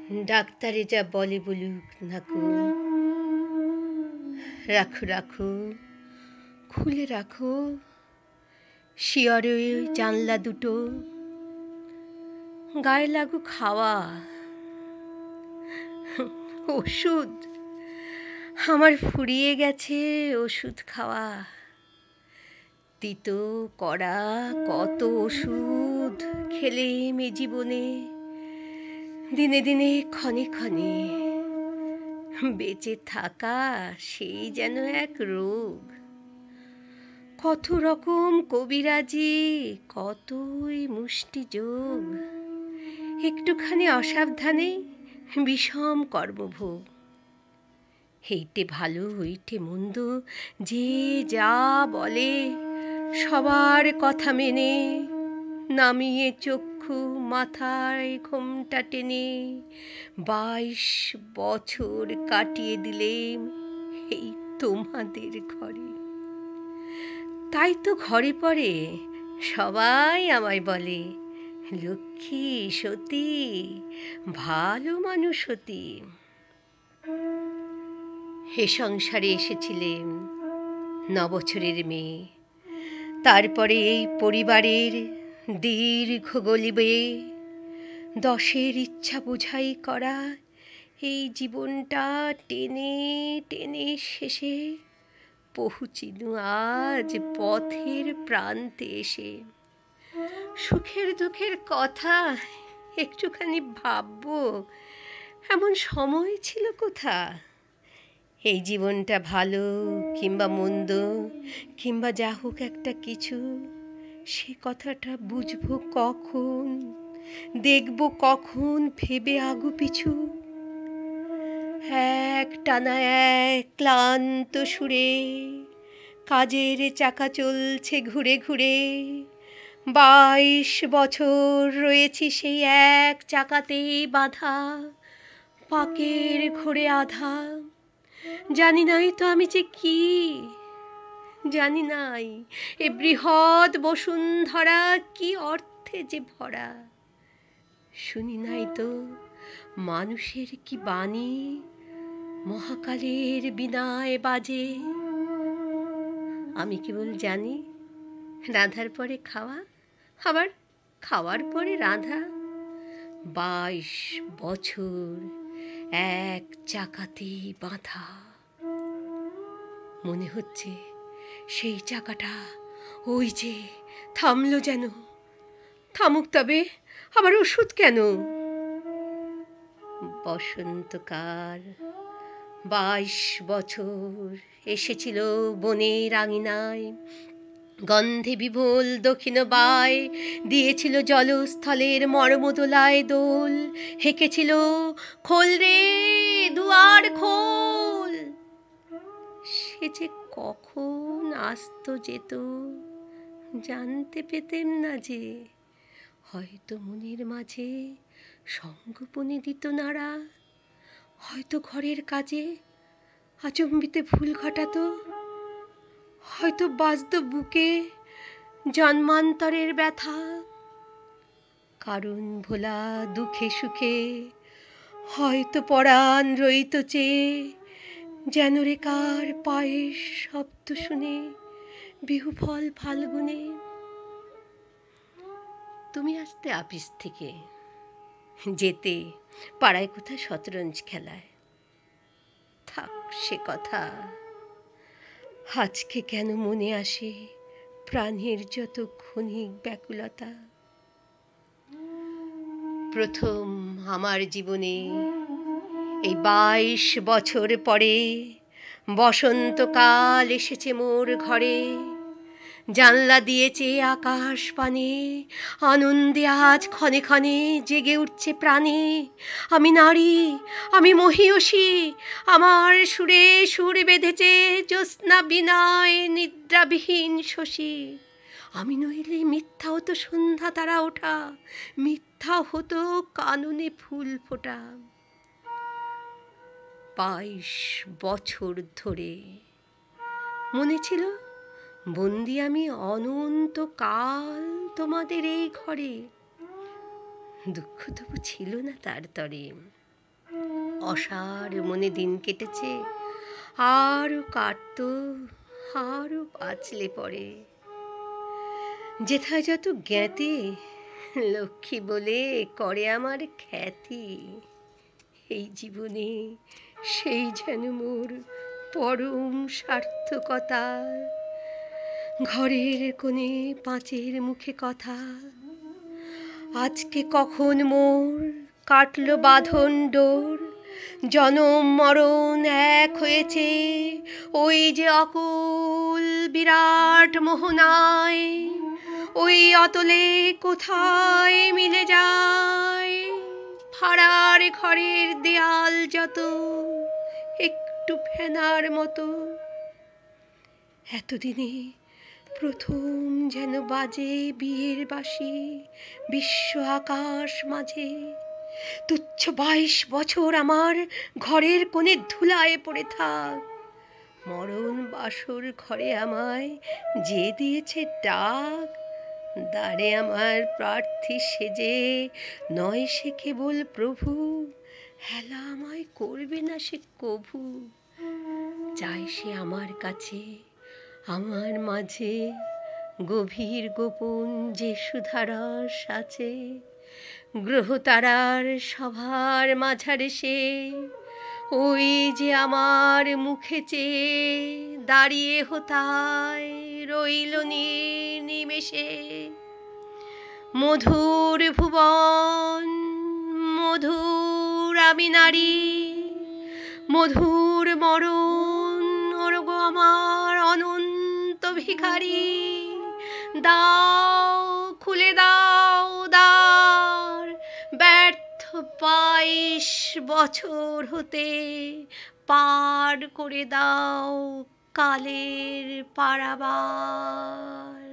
ডাক্তারে যা বলে বলুক নাকো, রাখো রাখো, খুলে রাখো শিয়রে জানলা দুটো, গায়ে লাগুক হাওয়া। ওষুধ আমার ফুরিয়ে গেছে, ওষুধ খাওয়া। তিতো কড়া কত ওষুধ খেলেম এ জীবনে, দিনে দিনে ক্ষণে ক্ষণে। বেঁচে থাকা সেই যেন এক রোগ। কত রকম কবিরাজি, কতই মুষ্টি যোগ, একটুখানি অসাবধানে বিষম কর্মভোগ। এইটে ভালো ওইটে মন্দ, যে যা বলে সবার কথা মেনে, নামিয়ে চক্ষু মাথায় ঘোমটা টেনে 22 বছর কাটিয়ে দিলেম এই তোমাদের ঘরে। তাই তো ঘরে পড়ে সবাই আমায় বলে, লক্ষ্মী সতী, ভালো মানুষ হতি। এ সংসারে এসেছিলেম 9 বছরের মেয়ে, তারপরে এই পরিবারের দীর্ঘ গলিবে 10-এর ইচ্ছা বোঝাই করা এই জীবনটা টেনে টেনে শেষে পৌঁছিনু আজ পথের প্রান্তে এসে। সুখের দুঃখের কথা একটুখানি ভাববো, এমন সময় ছিল কোথা। এই জীবনটা ভালো কিংবা মন্দ, কিংবা যা হোক একটা কিছু, সে কথাটা বুঝবো কখন, দেখবো কখন ভেবে আগু পিছু। এক টানা এক ক্লান্ত সুরে কাজের চাকা চলছে ঘুরে ঘুরে, 22 বছর রয়েছি সেই এক চাকাতেই বাঁধা, পাকের ঘোরে আধা। জানি নাই তো আমি যে কি, জানি নাই এ বৃহৎ বসুন্ধরা কি অর্থে যে ভরা। শুনি নাই তো মানুষের কি বাণী মহাকালের বীণায় বাজে। আমি কেবল জানি রাঁধার পরে খাওয়া, আবার খাওয়ার পরে রাঁধা। 22 বছর এক চাকাতেই বাঁধা। মনে হচ্ছে সেই চাকাটা ওই যে থামলো যেন। থামুক তবে, আবার ওষুধ কেন? বসন্তকাল 22 বছর এসেছিল বনের আঙিনায়, গন্ধে বিভোল দক্ষিণ বায় দিয়েছিল জলস্থলের মর্মদোলায় দোল। হেঁকেছিল খোল রে দুয়ার খোল। সে যে কখন আসতো যেত জানতে পেতেম না যে, হয়তো মনের মাঝে সঙ্গোপনে দিত নাড়া, হয়তো ঘরের কাজে আচম্বিতে ভুল ঘটাতো, হয়তো বাজতো বুকে জন্মান্তরের ব্যথা। কারণ ভোলা দুঃখে সুখে হয়তো পরাণ রইত চেয়ে, যেন রে কার পায়ের শব্দ শুনে বিহুফল ফাল্গুনে। তুমি আসতে আপিস থেকে, যেতে পাড়ায় কোথায় শতরঞ্জ খেলায়। থাক সে কথা, আজকে কেন মনে আসে প্রাণের যত ক্ষণিক ব্যাকুলতা। প্রথম আমার জীবনে এই 22 বছর পরে বসন্তকাল এসেছে মোর ঘরে। জানলা দিয়ে চেয়ে আকাশ পানে আনন্দে আজ ক্ষণে ক্ষণে জেগে উঠছে প্রাণে। আমি নারী, আমি মহীয়সী, আমার সুরে সুর বেঁধেছে জ্যোৎস্না বিনায় নিদ্রাবিহীন শশী। আমি নইলে মিথ্যা হতো সন্ধ্যা তারা ওঠা, মিথ্যা হতো কাননে ফুল ফোটা। 22 বছর ধরে মনে ছিল বন্দি আমি অনন্ত কাল তোমাদের এই ঘরে। দুঃখ তবু ছিল না তার তরে। অসার মনে দিন কেটেছে, আরও কাটত, আরও বাঁচলে পরে। যেথায় যত জ্ঞাতি, লক্ষ্মী বলে করে আমার খ্যাতি। এই জীবনে সেই যেন মোর পরম সার্থকতা। ঘরের কোণে পাঁচের মুখে কথা, আজকে কখন মোর কাটল বাঁধন ডোর। জনম মরণ এক হয়েছে ওই যে অকুল বিরাট মোহনায়। ওই অতলে কোথায় মিলে যায় ভাড়ার ঘরের দেয়াল যত একটু ফেনার মতো। এতদিনে প্রথম যেন বাজে বিয়ের বাঁশি বিশ্ব আকাশ মাঝে। তুচ্ছ 22 বছর আমার ঘরের কোণে ধুলায় পড়ে থাক। মরণ বাসর ঘরে আমায় যে দিয়েছে ডাক, দ্বারে আমার প্রার্থী সেজে নয় সে কেবল প্রভু, হেলা আমায় করবে না সে কভু। চায় সে আমার কাছে, আমার মাঝে গভীর গোপন যে সুধারস আছে। গ্রহ তারার সভার মাঝারে সে ওই যে আমার মুখে চেয়ে দাঁড়িয়ে হোতায় রইল নিমেষে। মধুর ভুবন, মধুর আমি নারী, মধুর মরণ ওরগো আমার অনন্ত ভিখারি। দাও খুলে দাও দ্বার, ব্যর্থ 22 বছর হতে পার করে দাও কালের পারাবার।